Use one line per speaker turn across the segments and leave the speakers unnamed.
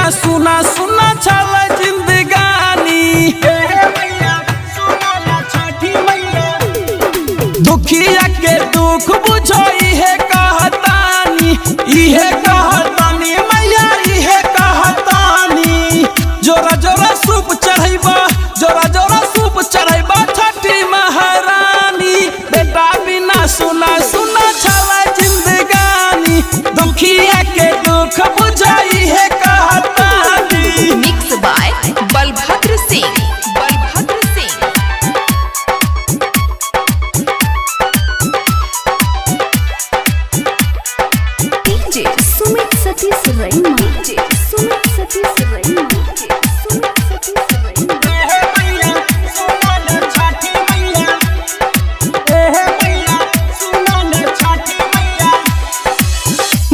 बिना सुना सुना छल जिंदगानी। दुखिया के दुख बुझो इहे कहतानी, इहे कहतानी मैया इहे कहतानी। जोरा जोरा सूप चढ़ैबा, जोरा जोरा सूप चढ़ैबा छठी महारानी। बेटा बिना सुना सुना छल जिंदगानी, दुखिया के दुख बुझो इहे कहतानी।
Mix by Balbhadra Singh, Balbhadra Singh.
DJ Sumit Satish Raina, DJ Sumit Satish Raina, DJ Sumit Satish रैना।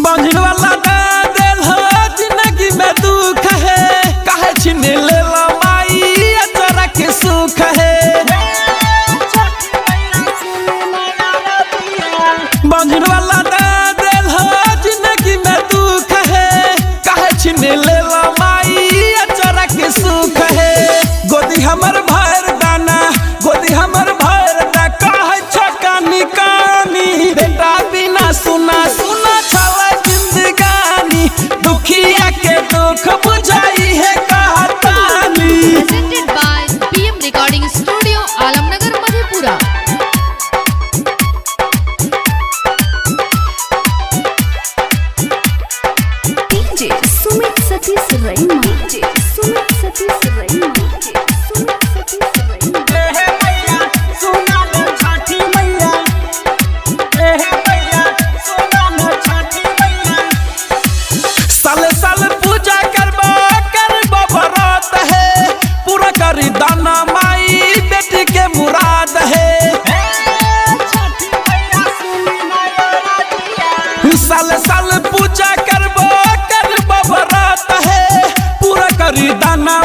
बांझिल वाला दा देल हो जिंदगी में दुख है, काहे छीन लेला माई अचरा के सुख है। बांझिल वाला दा देल हो जिंदगी में दुख है, काहे छीन लेला माई अचरा के सुख है। गोदी हमर भर दाना, गोदी हमर भर दा काहे छकानी कानी। बेटा बिना सुना सुना छल जिंदगानी, दुखिया के दुख बुझाई है कहतानी।
Presented by PM Recording Studio, Alamnagar Madhepura.
DJ Sumit Satish Raina, DJ Sumit Satish Raina, DJ Sumit Satish रैना।
साल साल पूजा करबा करबा बरात है, पूरा करी दाना माई बेटी के मुराद है। साल साल पूजा करबा करबा बरात है, पूरा करी दाना